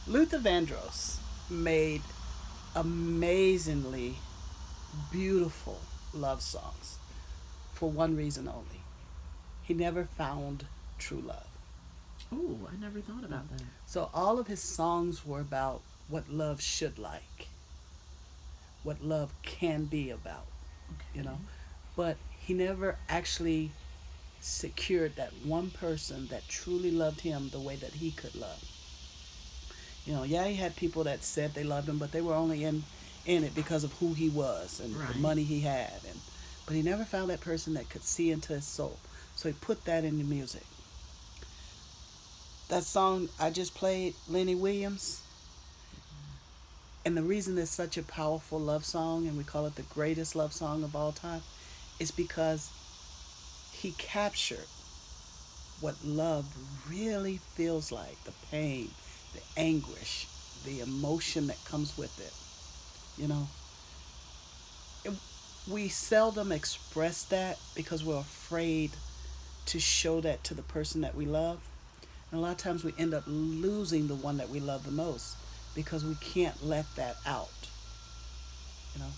Luther Vandross made amazingly beautiful love songs for one reason only. He never found true love. Oh, I never thought about that. So all of his songs were about what love should like, what love can be about, you know. Okay. But he never actually secured that one person that truly loved him the way that he could love. Yeah, he had people that said they loved him, but they were only in it because of who he was and the Right. money he had, and but he never found that person that could see into his soul. So he put that in the music. That song I just played, Lenny Williams, and the reason it's such a powerful love song and we call it the greatest love song of all time is because he captured what love really feels like, the pain, the anguish, the emotion that comes with it. You know, it, we seldom express that because we're afraid to show that to the person that we love. And a lot of times we end up losing the one that we love the most because we can't let that out, you know.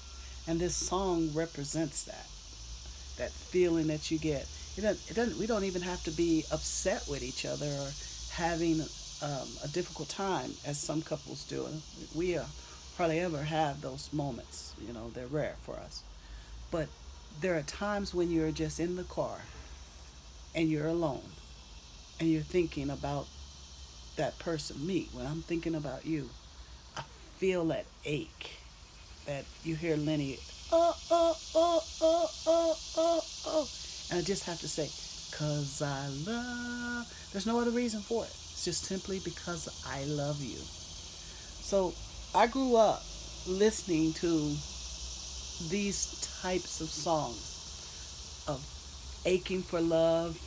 And this song represents that feeling that you get. We don't even have to be upset with each other or having a difficult time as some couples do. And we hardly ever have those moments. They're rare for us. But there are times when you're just in the car and you're alone and you're thinking about that person. Me, when I'm thinking about you, I feel that ache that you hear Lenny, oh, oh, oh, oh, oh, oh, oh. And I just have to say, 'cause I love. There's no other reason for it. It's just simply because I love you. So I grew up listening to these types of songs of aching for love,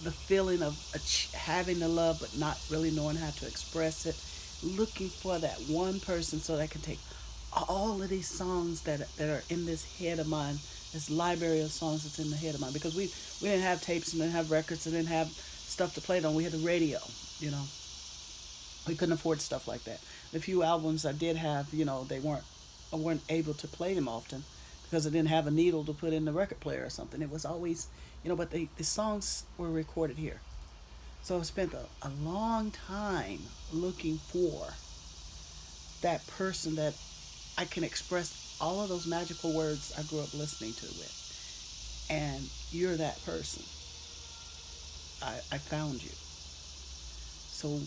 the feeling of having the love but not really knowing how to express it, looking for that one person so that I can take all of these songs that are in this head of mine, this library of songs that's in the head of mine, because we didn't have tapes and didn't have records and didn't have stuff to play it on. We had the radio, you know. We couldn't afford stuff like that. The few albums I did have, I weren't able to play them often because I didn't have a needle to put in the record player or something. It was always, but the songs were recorded here. So I spent a long time looking for that person that I can express all of those magical words I grew up listening to with. And you're that person. I found you. So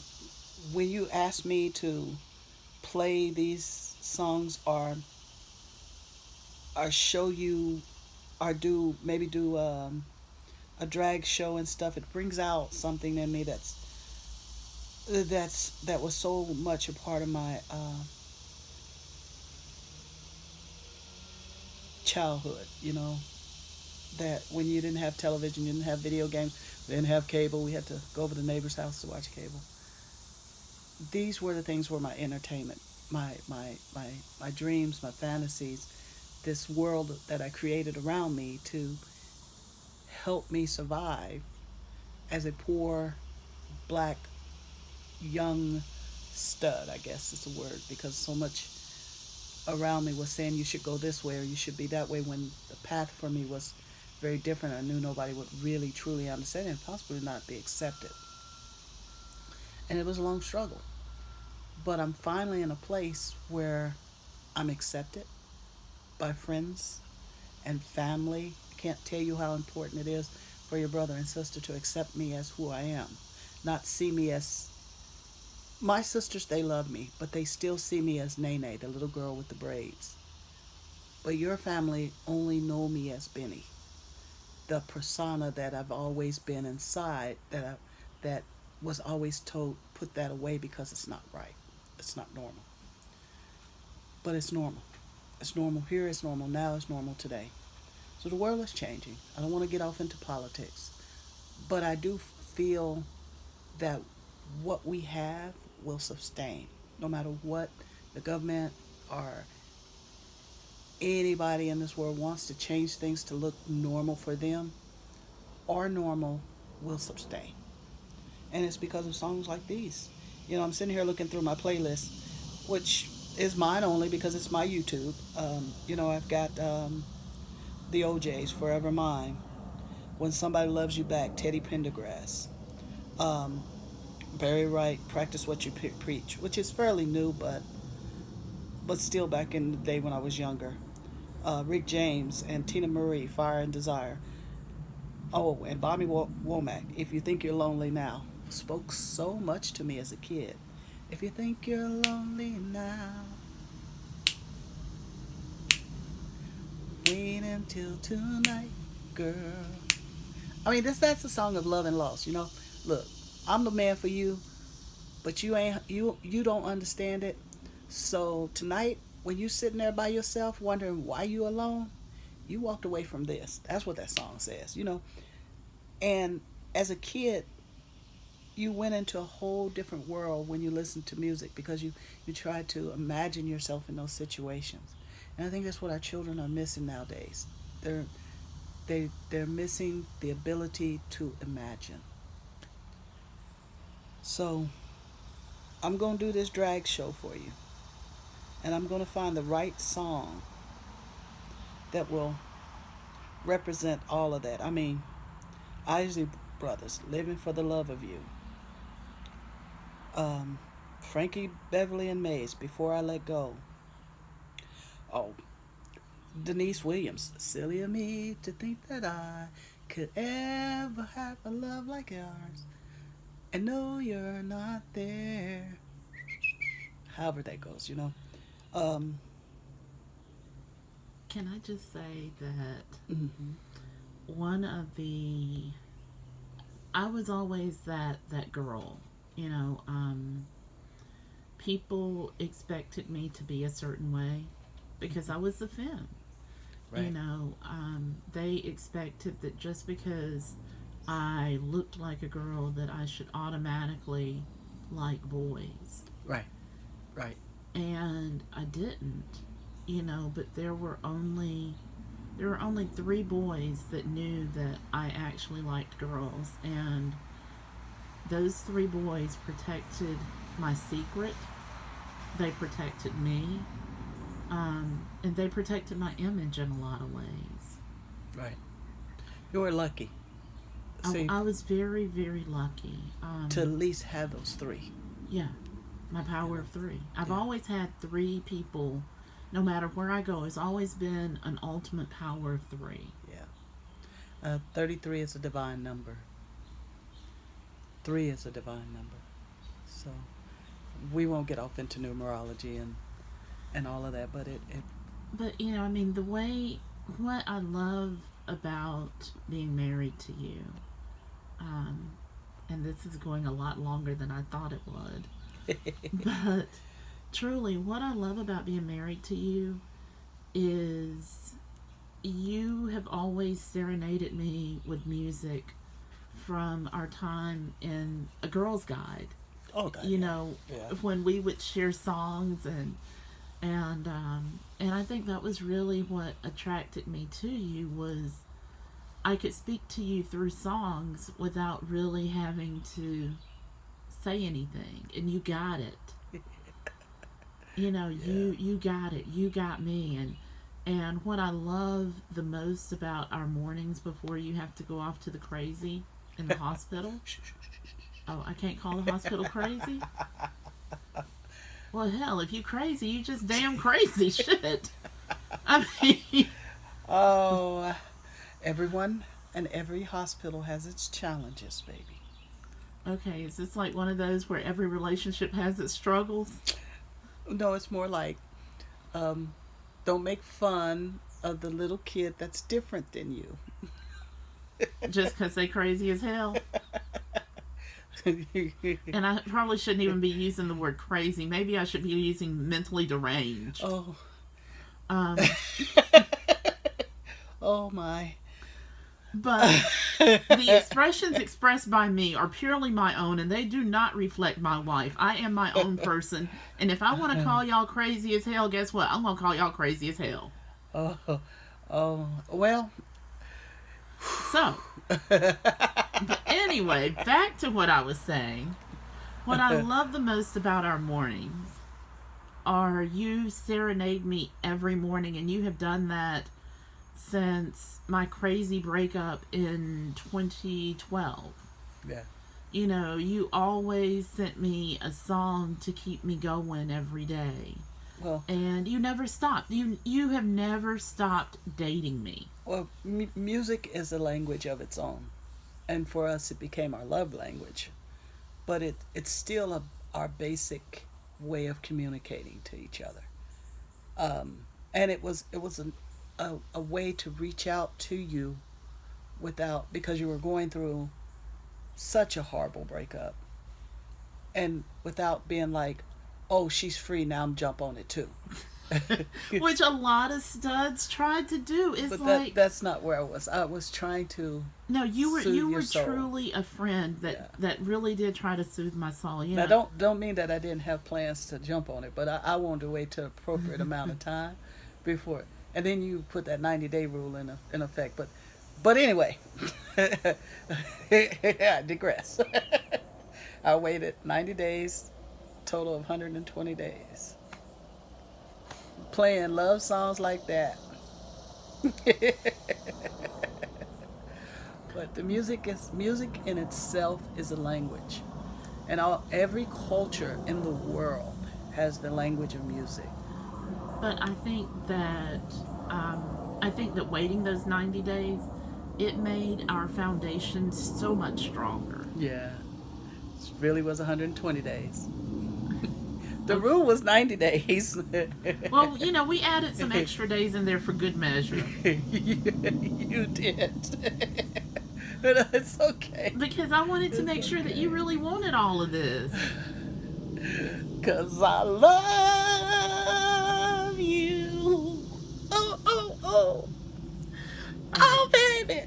when you ask me to play these songs or show you or do a drag show and stuff, it brings out something in me that was so much a part of my childhood. That when you didn't have television, you didn't have video games, we didn't have cable, we had to go over to the neighbor's house to watch cable. These were the things were my entertainment, my dreams, my fantasies, this world that I created around me to help me survive as a poor black young stud, I guess is the word, because so much around me was saying you should go this way or you should be that way when the path for me was very different. I knew nobody would really truly understand and possibly not be accepted. And it was a long struggle. But I'm finally in a place where I'm accepted by friends and family. I can't tell you how important it is for your brother and sister to accept me as who I am, not see me as my sisters. They love me, but they still see me as Nene, the little girl with the braids. But your family only know me as Benny, the persona that I've always been inside. That was always told put that away because it's not right. It's not normal. But it's normal. It's normal here. It's normal now. It's normal today. So the world is changing. I don't want to get off into politics, but I do feel that what we have will sustain no matter what the government or anybody in this world wants to change things to look normal for them. Our normal will sustain. And it's because of songs like these. I'm sitting here looking through my playlist, which is mine only because it's my YouTube. I've got the OJ's Forever Mine, When Somebody Loves You Back, Teddy Pendergrass, um, Barry Wright, Practice What You Preach, which is fairly new, but still back in the day when I was younger. Rick James and Tina Marie, Fire and Desire. Oh, and Bobby Womack, If You Think You're Lonely Now, spoke so much to me as a kid. If you think you're lonely now, wait until tonight, girl. I mean, that's a song of love and loss. Look, I'm the man for you, but you don't understand it. So tonight, when you sitting there by yourself wondering why you alone, you walked away from this. That's what that song says. And as a kid, you went into a whole different world when you listened to music because you tried to imagine yourself in those situations. And I think that's what our children are missing nowadays. They're missing the ability to imagine. So I'm gonna do this drag show for you, and I'm gonna find the right song that will represent all of that. I mean, Isley Brothers, Living for the Love of You. Um, Frankie Beverly and Mays, Before I Let Go. Oh, Denise Williams, Silly of me to think that I could ever have a love like yours and know you're not there. However that goes. Um, Can I just say that mhm. one of the I was always that girl, you know. People expected me to be a certain way because I was a femme. You Right, know, they expected that just because I looked like a girl that I should automatically like boys, right, right. and I didn't. You know, but there were only three boys that knew that I actually liked girls, and those three boys protected my secret. They protected me, and they protected my image in a lot of ways. Right. You were lucky. I, See, I was very, very lucky. to at least have those three. Yeah, my You power know. of three. I've Yeah. always had three people, no matter where I go. It's always been an ultimate power of three. Yeah. 33 is a divine number. Three is a divine number. So we won't get off into numerology and all of that, but it But, I mean, what I love about being married to you, um, and this is going a lot longer than I thought it would, but truly, what I love about being married to you is you have always serenaded me with music from our time in a girl's guide. oh god, You yeah, know, yeah. when we would share songs, and I think that was really what attracted me to you was I could speak to you through songs without really having to say anything, and you got it. You know, Yeah. you got it. You got me, and what I love the most about our mornings before you have to go off to the crazy in the hospital. Oh, I can't call the hospital crazy? Well, hell, if you crazy, you just damn crazy. Shit. I mean, Oh, everyone and every hospital has its challenges, baby. okay, is this like one of those where every relationship has its struggles? No, it's more like um, don't make fun of the little kid that's different than you. Just because they crazy as hell? And I probably shouldn't even be using the word crazy. Maybe I should be using mentally deranged. Oh, Um, oh my. but the expressions expressed by me are purely my own, and they do not reflect my wife. I am my own person, and if I want to call y'all crazy as hell, guess what? I'm gonna call y'all crazy as hell. Oh, oh. Well, So, but anyway, back to what I was saying. What I love the most about our mornings are you serenade me every morning, and you have done that since my crazy breakup in 2012. Yeah. You know, you always sent me a song to keep me going every day. Well, And you never stopped. You have never stopped dating me. music is a language of its own, and for us, it became our love language. But it's still our basic way of communicating to each other. And it was a way to reach out to you without, because you were going through such a horrible breakup, and without being like, oh, she's free now, I'm jump on it too. Which a lot of studs tried to do. It's But like, that's not where I was. I was trying to no, soothe you your were soul. truly a friend that Yeah. that really did try to soothe my soul. Now, Yeah. don't mean that I didn't have plans to jump on it, but I wanted to wait to appropriate amount of time before, and then you put that 90-day rule in effect. But anyway, I digress. I waited 90 days, total of 120 days, playing love songs like that. But the music in itself is a language, and every culture in the world has the language of music. But I think that waiting those 90 days, it made our foundation so much stronger. Yeah, it really was 120 days. The Okay. rule was 90 days. Well, you know, we added some extra days in there for good measure. You did. But it's okay. Because I wanted to It's make sure that you okay. really wanted all of this. Cause I love you. Oh, oh, oh. Oh, baby.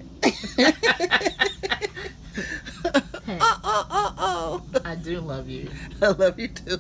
Hey, Oh, oh, oh, oh. I do love you. I love you too.